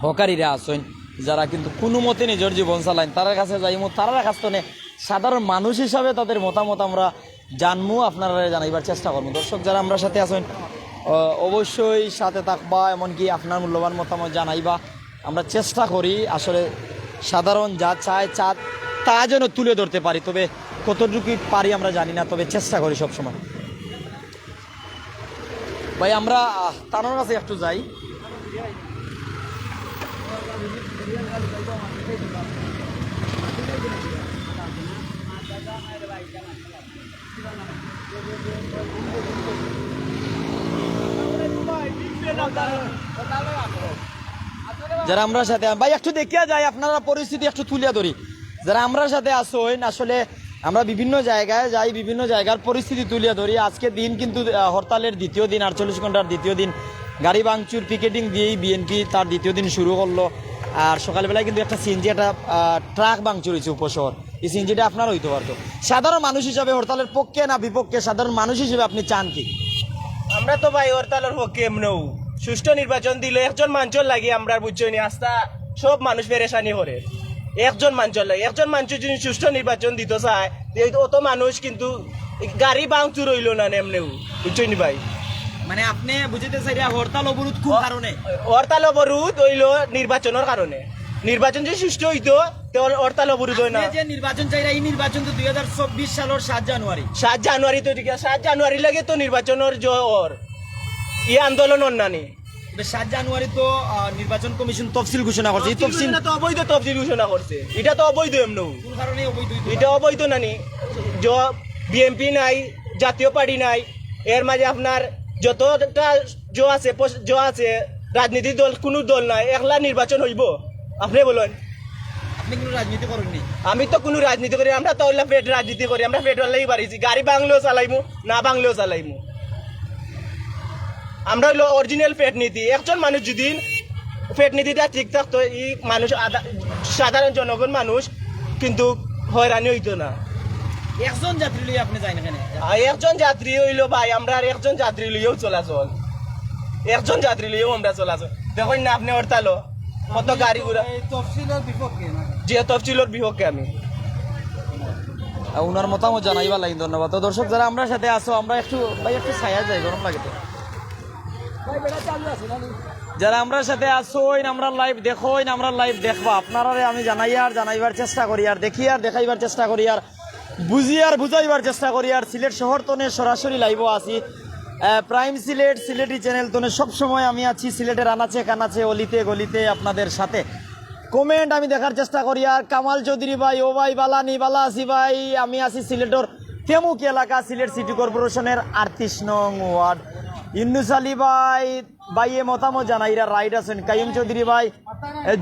হকারীরা আসেন, যারা কিন্তু কোনো মতে নিজের জীবন চালাইন, তার কাছে যাইমু, তারার কাছ থেকে সাধারণ মানুষ হিসাবে তাদের মতামত আমরা জানমু, আপনারা জানাইবার চেষ্টা করবো। দর্শক যারা আমরা সাথে আছেন অবশ্যই সাথে থাকবা, এমনকি আপনার মূল্যবান মতামত জানাইবা। আমরা চেষ্টা করি আসলে সাধারণ যা চায় তা যেন তুলে ধরতে পারি, তবে কতটুকু পারি আমরা জানি না, তবে চেষ্টা করি সবসময়। ভাই আমরা তানোর কাছে একটু যাই। যারা আমরা সাথে ভাই একটু দেখিয়া যায়, আপনারা পরিস্থিতি একটু তুলিয়া ধরি। যারা আমরা সাথে আসেন, আসলে আমরা বিভিন্ন জায়গায় যাই, বিভিন্ন জায়গার পরিস্থিতি তুলিয়া ধরি। আজকে দিন কিন্তু হরতালের দ্বিতীয় দিন, 48 ঘন্টার দ্বিতীয় দিন, গাড়ি ভাঙচুর পিকেটিং দিয়েই বিএনপি তার দ্বিতীয় দিন শুরু করলো। আর সকালবেলায় কিন্তু একটা সিএনজি, একটা ট্রাক ভাঙচুর হয়েছে উপশহর। এই সিএনজিটা আপনার হইতে পারতো। সাধারণ মানুষ হিসাবে হরতালের পক্ষে না বিপক্ষে, সাধারণ মানুষ হিসেবে আপনি চান কি? আমরা তো ভাই হরতালের পক্ষে এমনও সুষ্ঠু নির্বাচন দিলে একজন মানুষের লাগে আমরা বুঝছই নি, আস্থা সব মানুষ পেরেশানি করে। একজন মানুষের লাগে, একজন মানুষ যদি সুষ্ঠু নির্বাচন দিতে চায়, অত মানুষ কিন্তু গাড়ি ভাঙচুর হইল না এমনিও, বুঝছই নি ভাই। মানে আপনি বুঝতে চাই হরতাল অবরোধ কোন কারণে? হরতাল অবরোধ হইল নির্বাচনের কারণে। নির্বাচন যদি সুষ্ঠু হইতো হরতাল অবরোধ হয় না। যে নির্বাচন চাই, এই নির্বাচন তো 2024 সালের 7 জানুয়ারি। 7 জানুয়ারি তো ঠিক আছে, 7 জানুয়ারি লাগে তো নির্বাচনের জ্বর ই আন্দোলন অন্যান্য। 7 জানুয়ারি তো নির্বাচন কমিশন তফসিল ঘোষণা করছে। এই তফসিল তো অবৈধ তফসিল ঘোষণা করছে, এটা তো অবৈধ এমন। কোন কারণে অবৈধ? এটা অবৈধ নানি, বিএনপি নাই, জাতীয় পার্টি নাই, এর মাঝে আপনার যতটা আছে রাজনীতি দল, কোনো দল নাই, একলা নির্বাচন হইব? আপনি বলুন। আপনি কোনো রাজনীতি করেননি? আমি তো কোনো রাজনীতি করি, আমরা তো পেট রাজনীতি করি, আমরা পেট্রোল লাগি বাড়িছি, গাড়ি বাংলেও চালাইমু, না বাংলেও চালাইমু। আমরা হইলো অরিজিনাল পেট নীতি। একজন মানুষ যদি পেট নীতিটা ঠিক থাকতো, এই মানুষ সাধারণ জনগণ মানুষ কিন্তু হয়রানি হইতো না। একজন যাত্রী লইয়া আপনি যাই না কেন? একজন যাত্রী হইলো ভাই, আমরা আর একজন যাত্রী লইয়াও চলাচল, একজন যাত্রী লইয়াও আমরা চলাচল। দেখুন না আপনি হরতালো কত গাড়ি ঘোড়া। তফসিলের বিপক্ষে যে তফসিলের বিপক্ষে আমি। ওনার মতামত জানাইবা লাগি, ধন্যবাদ। তো দর্শক যারা আমরা সাথে আসো, আমরা একটু ভাই একটু ছায়া যাই, গরম লাগে তো। যারা আমরা সাথে আসোইন, আমরা লাইভ দেখোইন, আমরা লাইভ দেখবা, আপনারা আমি জানাইবার চেষ্টা করি, আর দেখি আর দেখাইবার চেষ্টা করি, আর বুঝি আর বুঝাইবার চেষ্টা করি। আর সিলেট শহর তনে সরাসরি লাইভও আছি, প্রাইম সিলেটি চ্যানেল তনে সবসময় আমি আছি সিলেটের আনাচে কানাচে, অলিতে গলিতে আপনাদের সাথে। কমেন্ট আমি দেখার চেষ্টা করি। আর কামাল চৌধুরী ভাই, ও ভাই বালানি বালা আছি ভাই, আমি আছি সিলেটের তেমুক এলাকা, সিলেট সিটি কর্পোরেশনের 38 নং ওয়ার্ড। ইন্নুস আলী ভাই ভাইয়ে মতামত জানাইরা রাইট আছেন। কাইম চৌধুরী ভাই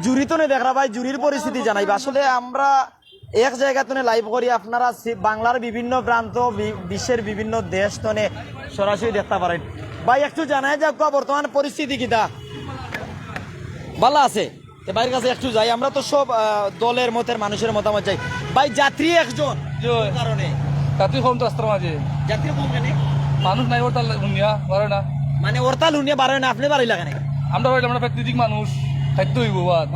জুরি তো দেখরা ভাই, জুরির পরিস্থিতি জানাইবা। আসলে আমরা এক জায়গা তনে লাইভ করি, আপনারা বাংলার বিভিন্ন প্রান্ত, বিশ্বের বিভিন্ন দেশ তনে সরাসরি দেখতে পারেন। ভাই একটু জানাই যাক বর্তমান পরিস্থিতি কিটা? ভালো আছে? ভাইয়ের কাছে একটু যাই, আমরা তো সব দলের মতের মানুষের মতামত চাই। ভাই যাত্রী একজন কারণে যাত্রী কম তো রাস্তার মাঝে, যাত্রী কম কেন? মানুষ নাই ওর তাল উনিয়া পারে না, মানে হরতাল উনিয়া বাড়ে না, আপনি বাড়ি লাগানে? আমরা হইলে আমরা প্রাকৃতিক মানুষ, খাদ্য হইব বাদ।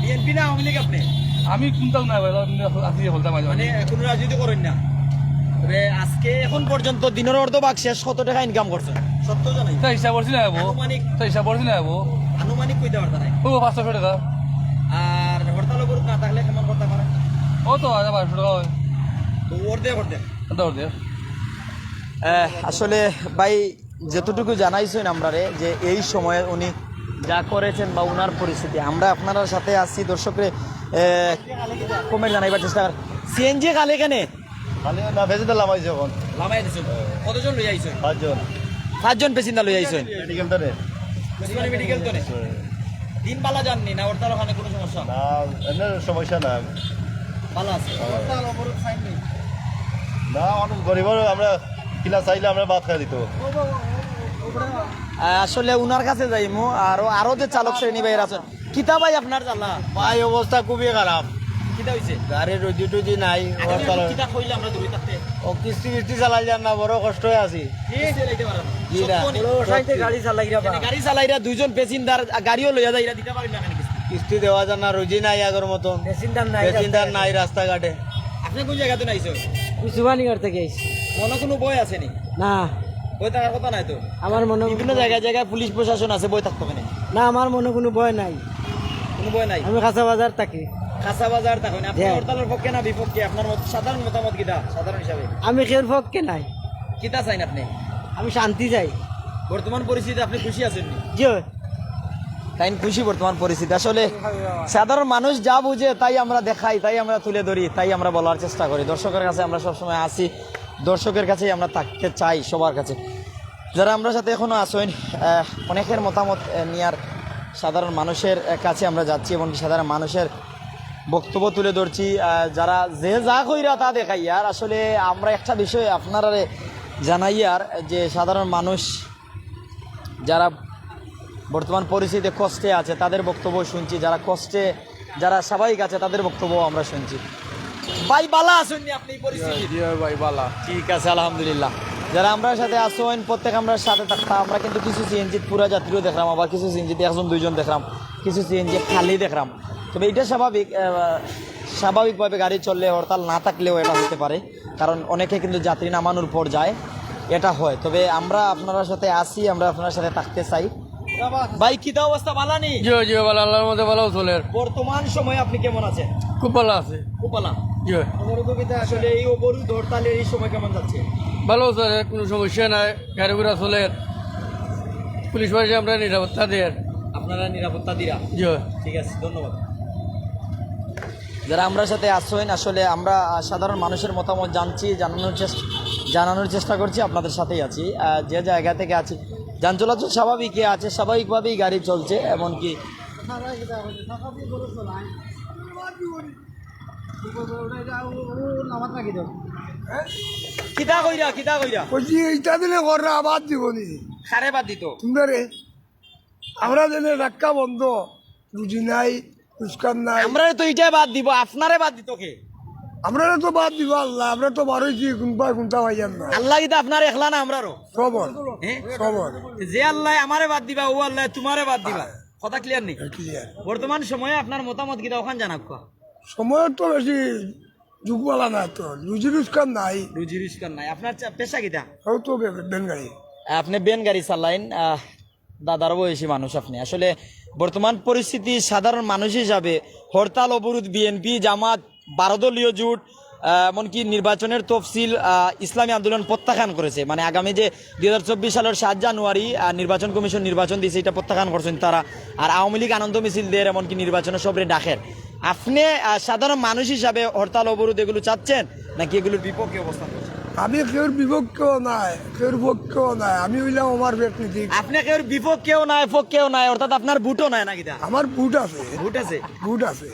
বিএনপি না আওয়ামী লীগ আপনি? আমি কোনটাও নাই ভাই, আজি বলতাম মানে কোনো রাজনীতি করেন না? তবে আজকে এখন পর্যন্ত দিনের অর্ধভাগ শেষ, কত টাকা ইনকাম করছেন সত্য জানাই? তা হিসাব করছি না যাবো, তা হিসাব করছি না যাবো, আনুমানিক কইতে পারতা নাই? ও 500 টাকা। আর হরতাল গরু না থাকলে কেমন করতে পারে? ও তো 500 টাকা হয় তো অর্ধে দৌড়। আসলে ভাই যতটুকু জানাইছেন আমরা যে এই সময়ে উনি যা করেছেন বা উনার পরিস্থিতি, আমরা আপনার সাথে আসছি দর্শকরে কমেন্ট জানাইবার চেষ্টা কর। সিএনজি খালি কেন? না ভেজে দিলাম যখন লামাই দিছেন কতজন লই আইছেন? 5 জন। 5 জন পেসেঞ্জার লই আইছেন মেডিকেল তো রে। মেডিকেল তো নেই। দিন বালা যাননি না হরতাল ওখানে কোনো সমস্যা না এমনি সমস্যা না ভালো আছে হরতাল অবরোধ ফাইন নেই না অনেক গরিব আমরা কিনা চাইলে আমরা ভাত খাই দিত আসলে উনার কাছে যাইমু আরো যে চালক শ্রেণী ভাই আছেন কিতা ভাই আপনার জ্বালা ভাই অবস্থা খুবই খারাপ কিতা হইছে গাড়ির রুজি টুজি নাই কিতা কইলে আমরা দূরে থাকতে ও কিস্তি কিস্তি চালাই যান না বড় কষ্ট হয়ে আছি জি না গাড়ি চালাইরা দুইজন পেসেঞ্জার গাড়িও লইয়া যাইরা দিতে পারি না কেন কিস্তি দেওয়া যান না রুজি নাই আগের মতন পেসেঞ্জার নাই রাস্তাঘাটে আপনি কোন জায়গাতে নাইছো সুবানীগড় থেকে আইছি মনে কোনো বই আছে নি না বই থাকার কথা নাই তো আমার মনে বিভিন্ন জায়গায় জায়গায় পুলিশ প্রশাসন আছে বই থাকতো কেন না আমার মনে কোনো ভয় নাই কোনো বই নাই আমি কাঁচা বাজার থাকি খাসা বাজার থাকো না আপনি হ্যাঁ। হরতালের পক্ষে না বিপক্ষে আপনার সাধারণ মতামত কিটা সাধারণ হিসাবে আমি কেউ পক্ষে নাই কিতা চাইন আপনি আমি শান্তি চাই বর্তমান পরিস্থিতি আপনি খুশি আছেন নি জি তাই খুশি বর্তমান পরিস্থিতি আসলে সাধারণ মানুষ যা বুঝে তাই আমরা দেখাই তাই আমরা তুলে ধরি তাই আমরা বলার চেষ্টা করি দর্শকের কাছে আমরা সবসময় আসি দর্শকের কাছেই আমরা থাকতে চাই সবার কাছে যারা আমরা সাথে এখনো আসেন অনেকের মতামত নেওয়ার সাধারণ মানুষের কাছে আমরা যাচ্ছি এবং সাধারণ মানুষের বক্তব্য তুলে ধরছি যারা যে যা কইরা তা দেখাই আর আসলে আমরা একটা বিষয় আপনারা জানাই আর যে সাধারণ মানুষ যারা বর্তমান পরিস্থিতিতে কষ্টে আছে তাদের বক্তব্য শুনছি যারা কষ্টে যারা স্বাভাবিক আছে তাদের বক্তব্য আমরা শুনছি ভাই বালা আসেননি আপনি এই পরিস্থিতি ভাই বালা ঠিক আছে আলহামদুলিল্লাহ যারা আমরা সাথে আসেন প্রত্যেক আমরা সাথে থাকতাম আমরা কিন্তু কিছু সিএনজি পুরা যাত্রীও দেখলাম আবার কিছু সিএনজিতে একজন দুইজন দেখলাম কিছু সিএনজি খালি দেখলাম তবে এটা স্বাভাবিকভাবে গাড়ি চললে হরতাল না থাকলেও এটা হতে পারে কারণ অনেকে কিন্তু যাত্রী নামানোর পর যায় এটা হয় তবে আমরা আপনার সাথে আসি আমরা আপনার সাথে থাকতে চাই ভাই কিতা অবস্থা ভালো নেই জিও জিও ভালো আল্লাহর মধ্যে ভালো চলে বর্তমান সময়ে আপনি কেমন আছেন খুব ভালো আছে খুব ভালো জিও অনুরোধিতা আসলে এই অবরোধ হরতালের এই সময় কেমন যাচ্ছে ভালো চলে কোনো সমস্যা নাই গাড়ি ঘোড়া চলে পুলিশ বাড়ি আমরা নিরাপত্তা দেয় আপনারা নিরাপত্তা দিরা জিও ঠিক আছে ধন্যবাদ যারা আমরা সাথে আসছেন আসলে আমরা সাধারণ মানুষের মতামত জানছি জানানোর চেষ্টা করছি আপনাদের সাথেই আছি যে জায়গা থেকে আছি যান চলাচল স্বাভাবিকই আছে স্বাভাবিকভাবেই গাড়ি চলছে এমনকি কিতা কইরা বলছি এইটা দিলে ঘররা আবার দিব নি সারে বাদ দিত সুন্দরে আমরা দিলে রাক্কা বন্ধ রুজি নাই রোজগার নাই আমরা তো এইটাই বাদ দিব আপনারে বাদ দিত কে আমরা তো বাদ দিব আল্লাহ আমরা তো বারোইছি কোনটা ভাইয়ান না আল্লাহ কিন্তু আপনার একলা না আমরারও সবর হ্যাঁ সবর যে আল্লাহ আমারে বাদ দিবা ও আল্লাহ তোমারে বাদ দিবা কথা ক্লিয়ার নেই ক্লিয়ার বর্তমান সময়ে আপনার মতামত কিটা ওখান জানাক সময় তো বেশি যুগবালা না তো রুজি রোজগার নাই রুজি রোজগার নাই আপনার পেশা কিটা তাও তো বেন গাড়ি আপনি বেন গাড়ি চালাইন দাদার বয়সী মানুষ আপনি আসলে বর্তমান পরিস্থিতি সাধারণ মানুষ হিসাবে হরতাল অবরোধ বিএনপি জামাত 12 দলীয় জোট এমনকি নির্বাচনের তফসিল ইসলামী আন্দোলন প্রত্যাখ্যান করেছে মানে আগামী যে 2024 সালের 7 জানুয়ারি নির্বাচন কমিশন নির্বাচন দিয়েছে এটা প্রত্যাখ্যান করছেন তারা আর আওয়ামী লীগ আনন্দ মিছিল দিয়ে এমনকি নির্বাচনের সবরে ডাকের আপনি সাধারণ মানুষ হিসাবে হরতাল অবরোধ এগুলো চাচ্ছেন নাকি এগুলোর বিপক্ষে অবস্থান করছেন আমি কেউর বিপক্ষেও নাই কেউর পক্ষেও নাই আমি হইলাম আমার ব্যক্তি আপনি কেউর বিপক্ষেও নাই পক্ষেও নাই অর্থাৎ আপনার বুটও নাই নাকি তা আমার বুট আছে বুট আছে বুট আছে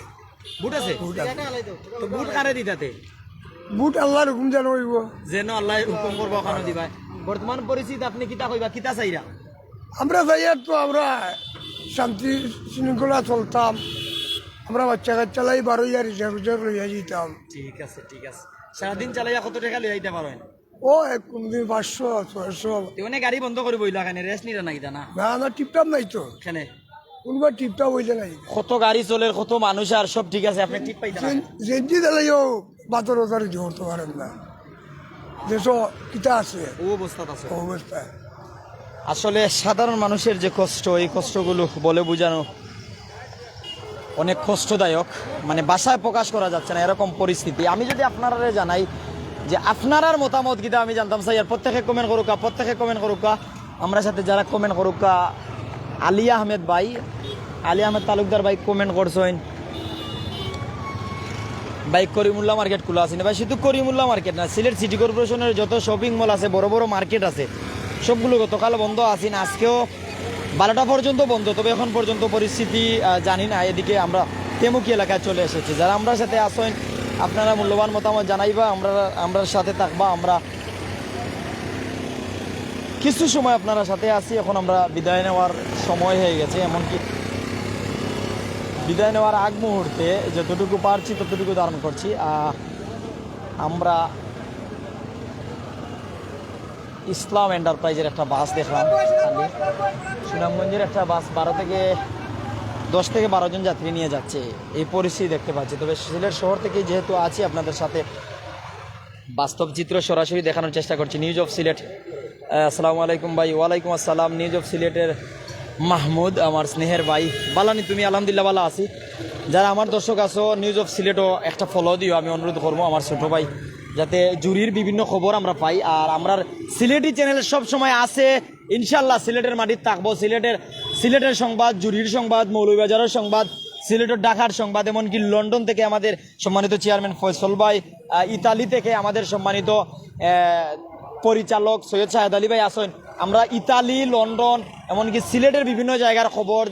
বুট আছে বুট আছে তো বুট কারে দিতাতে বুট আল্লাহর হুকুম যেন হইব যেন আল্লাহ হুকুম করবো ওখানে দিবা বর্তমান পরিস্থিতি আপনি কিতা কইবা কিতা চাইরা আমরা যাইয়ার তো আমরা শান্তি শৃঙ্খলা চলতাম আমরা বাচ্চা কাচ্চালাই 12 রিজার্ভ লইয়া যেতাম ঠিক আছে সারাদিন চালাইয়া কত টাকা লইয়া যাইতে পারেন ও কোনদিন 500 600 অনেক গাড়ি বন্ধ করে বইলা এখানে রেস্ট নিরা নাকি জানা না টিপটাপ নাই তো এখানে কোনবার টিপটাপ হইলে নাই কত গাড়ি চলে কত মানুষ আর সব ঠিক আছে আপনি ঠিক পাইতেন জেনজি দিলেও 12,000 জোরতে পারেন না যেসব কিতা আছে ও অবস্থা আছে অবস্থা আসলে সাধারণ মানুষের যে কষ্ট এই কষ্টগুলো বলে বোঝানো অনেক কষ্টদায়ক মানে ভাষায় প্রকাশ করা যাচ্ছে না এরকম পরিস্থিতি আমি যদি আপনারা জানাই যে আপনার মতামত কিটা আমি জানতাম স্যার প্রত্যেকে কমেন্ট করুকা আমরা সাথে যারা কমেন্ট করুকা আলী আহমেদ তালুকদার ভাই কমেন্ট করছেন ভাই করিমুল্লাহ মার্কেট খোলা আছে না ভাই শুধু করিমুল্লাহ মার্কেট না সিলেট সিটি কর্পোরেশনের যত শপিং মল আছে বড় বড় মার্কেট আছে সবগুলো গতকাল বন্ধ আছে না আজকেও 12টা পর্যন্ত বন্ধ, তবে এখন পর্যন্ত পরিস্থিতি জানি না। এদিকে আমরা তেমুকি এলাকায় চলে এসেছি। যারা আমরা সাথে আসেন আপনারা মূল্যবান মতামত জানাইবা, আমরা সাথে থাকবা। আমরা কিছু সময় আপনারা সাথে আসি। এখন আমরা বিদায় নেওয়ার সময় হয়ে গেছে, এমনকি বিদায় নেওয়ার আগ মুহূর্তে যতটুকু পারছি ততটুকু ধারণ করছি। আমরা ইসলাম এন্টারপ্রাইজের একটা বাস দেখলাম, সুনামগঞ্জের একটা বাস 10 থেকে 12 জন যাত্রী নিয়ে যাচ্ছে, এই পরিস্থিতি দেখতে পাচ্ছি। তবে সিলেট শহর থেকে যেহেতু আছি, আপনাদের সাথে বাস্তব চিত্র সরাসরি দেখানোর চেষ্টা করছি। নিউজ অফ সিলেট, আসসালামু আলাইকুম ভাই। ওয়ালাইকুম আসসালাম। নিউজ অফ সিলেটের মাহমুদ, আমার স্নেহের ভাই। বালানি তুমি? আলহামদুলিল্লাহ ভালো আছি। যারা আমার দর্শক আছো, নিউজ অফ সিলেটও একটা ফলো দিও, আমি অনুরোধ করবো আমার ছোটো ভাই, যাতে জুরির বিভিন্ন খবর আমরা পাই। আর আমরা সিলেটি চ্যানেল সব সময় আছে, ইনশাল্লাহ সিলেটের মাটির থাকবো। সিলেটের সংবাদ, জুরির সংবাদ, মৌলভীবাজারের সংবাদ, সিলেটের ঢাকার সংবাদ, এমনকি লন্ডন থেকে আমাদের সম্মানিত চেয়ারম্যান ফয়সল ভাই, ইতালি থেকে আমাদের সম্মানিত পরিচালক সৈয়দ শাহেদ আলী ভাই আসেন। আমরা ইতালি, লন্ডন, এমনকি সিলেটের বিভিন্ন জায়গার খবর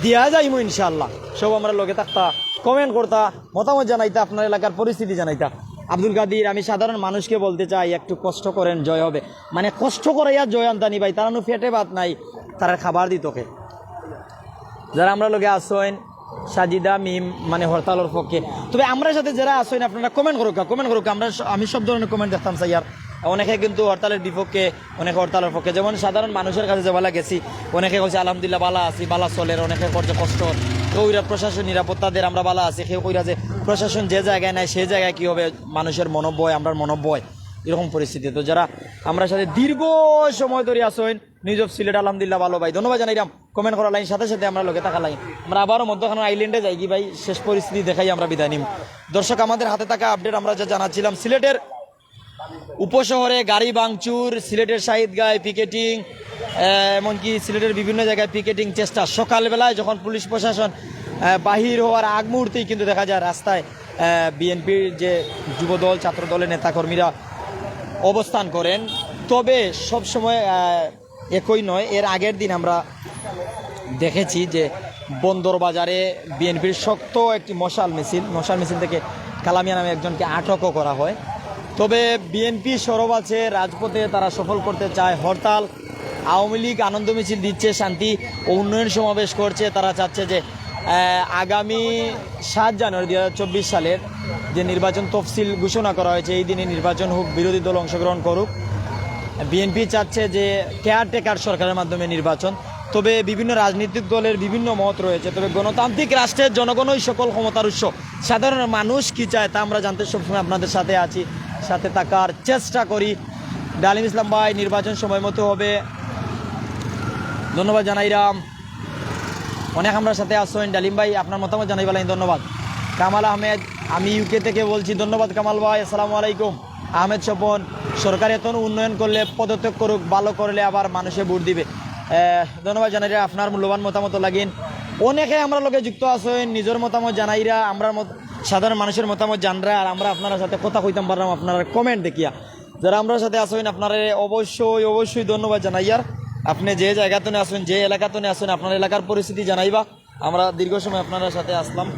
দিয়া যাইমু ইনশাল্লাহ। সব আমরা লগে থাকতা, কমেন্ট করতা, মতামত জানাইতা, আপনার এলাকার পরিস্থিতি জানাইতা। আব্দুল কাদির, আমি সাধারণ মানুষকে বলতে চাই, একটু কষ্ট করেন, জয় হবে। মানে কষ্ট করাইয়া জয় আনতানি ভাই, তারা ফেটে ভাত নাই, তারা খাবার দিতকে। যারা আমরা লগে আসেন, সাজিদা মিম, মানে হরতালের পক্ষে। তবে আমরা সাথে যারা আসেন আপনারা কমেন্ট করুক। আমি সব ধরনের কমেন্ট দেখতাম চাই। আর অনেকে কিন্তু হরতালের বিপক্ষে, অনেকে হরতালের পক্ষে। যেমন সাধারণ মানুষের কাছে যে বেলা গেছি, অনেকে কইছে আলহামদুলিল্লাহ বালা আছি, বালা চলের। অনেকে করছে কষ্ট, কেউরা প্রশাসন নিরাপত্তাদের আমরা বালা আছি, কেউ কইরা যে প্রশাসন যে জায়গায় নাই সেই জায়গায় কী হবে, মানুষের মনোভয়, আমরা মনোভয়, এরকম পরিস্থিতি। তো যারা আমরা সাথে দীর্ঘ সময় ধরে আসেন, নিউজ অফ সিলেট আলহামদুলিল্লাহ ভালো ভাই, ধন্যবাদ জানাইলাম। কমেন্ট করার লাইন সাথে সাথে আমরা লোকে থাকা লাইন, আমরা আবারও মধ্যখানে আইল্যান্ডে যাই কি ভাই, শেষ পরিস্থিতি দেখাই আমরা বিদায় নিম। দর্শক, আমাদের হাতে থাকা আপডেট আমরা যা জানাচ্ছিলাম, সিলেটের উপশহরে গাড়ি ভাঙচুর, সিলেটের শাহিদগাঁয় পিকেটিং, এমনকি সিলেটের বিভিন্ন জায়গায় পিকেটিং চেষ্টা। সকালবেলায় যখন পুলিশ প্রশাসন বাহির হওয়ার আগ মুহূর্তেই কিন্তু দেখা যায় রাস্তায় বিএনপির যে যুবদল, ছাত্রদলের নেতাকর্মীরা অবস্থান করেন। তবে সবসময় একই নয়, এর আগের দিন আমরা দেখেছি যে বন্দর বাজারে বিএনপির শক্ত একটি মশাল মিছিল থেকে কালামিয়া নামে একজনকে আটকও করা হয়। তবে বিএনপি সরব আছে রাজপথে, তারা সফল করতে চায় হরতাল। আওয়ামী লীগ আনন্দ মিছিল দিচ্ছে, শান্তি ও উন্নয়ন সমাবেশ করছে। তারা চাচ্ছে যে আগামী 7 জানুয়ারি 2024 সালের যে নির্বাচন তফসিল ঘোষণা করা হয়েছে, এই দিনে নির্বাচন হোক, বিরোধী দল অংশগ্রহণ করুক। বিএনপি চাচ্ছে যে কেয়ারটেকার সরকারের মাধ্যমে নির্বাচন। তবে বিভিন্ন রাজনৈতিক দলের বিভিন্ন মত রয়েছে। তবে গণতান্ত্রিক রাষ্ট্রের জনগণই সকল ক্ষমতার উৎস। সাধারণ মানুষ কি চায় তা আমরা জানতে সবসময় আপনাদের সাথে আছি, সাথে থাকার চেষ্টা করি। ডালিম ইসলাম ভাই, নির্বাচন সময় মতো হবে, ধন্যবাদ জানাইরাম। অনেক আমরা সাথে আসছেন, ডালিম ভাই আপনার মতামত জানাই বলেন, ধন্যবাদ। কামাল আহমেদ, আমি ইউকে থেকে বলছি, ধন্যবাদ কামাল ভাই, আসসালামু আলাইকুম। আহমেদ স্বপন, সরকার এত উন্নয়ন করলে পদত্যাগ করুক, ভালো করলে আবার মানুষে ভোট দিবে। ধন্যবাদ জানাইরা, আপনার মূল্যবান মতামত লাগিন। অনেকে আমরা লোকে যুক্ত আছেন, নিজের মতামত জানাইরা, আমরা সাধারণ মানুষের মতামত জানরা। আর আমরা আপনার সাথে কথা কইতাম পারলাম আপনার কমেন্ট দেখিয়া। যারা আমরা সাথে আসেন আপনারা অবশ্যই ধন্যবাদ জানাইয়ার। আপনি যে জায়গাতে আসেন, যে এলাকাতে আসেন, আপনার এলাকার পরিস্থিতি জানাইবা। আমরা দীর্ঘ সময় আপনার সাথে আসলাম।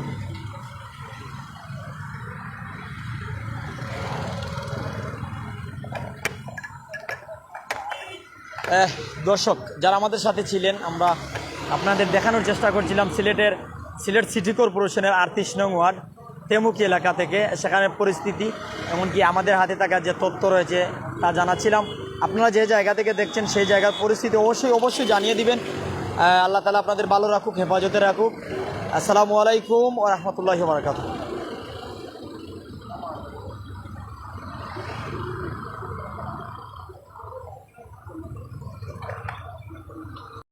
দর্শক, যারা আমাদের সাথে ছিলেন, আমরা আপনাদের দেখানোর চেষ্টা করছিলাম সিলেট সিটি কর্পোরেশনের 38 নং ওয়ার্ড তেমুকি এলাকা থেকে, সেখানে পরিস্থিতি, এমনকি আমাদের হাতে থাকা যে তথ্য রয়েছে তা জানাচ্ছিলাম। আপনারা যে জায়গা থেকে দেখছেন সেই জায়গার পরিস্থিতি অবশ্যই জানিয়ে দিবেন। আল্লাহ তাআলা আপনাদের ভালো রাখুক, হেফাজতে রাখুক। আসসালামু আলাইকুম ওয়া রাহমাতুল্লাহি ওয়া বারাকাতুহু।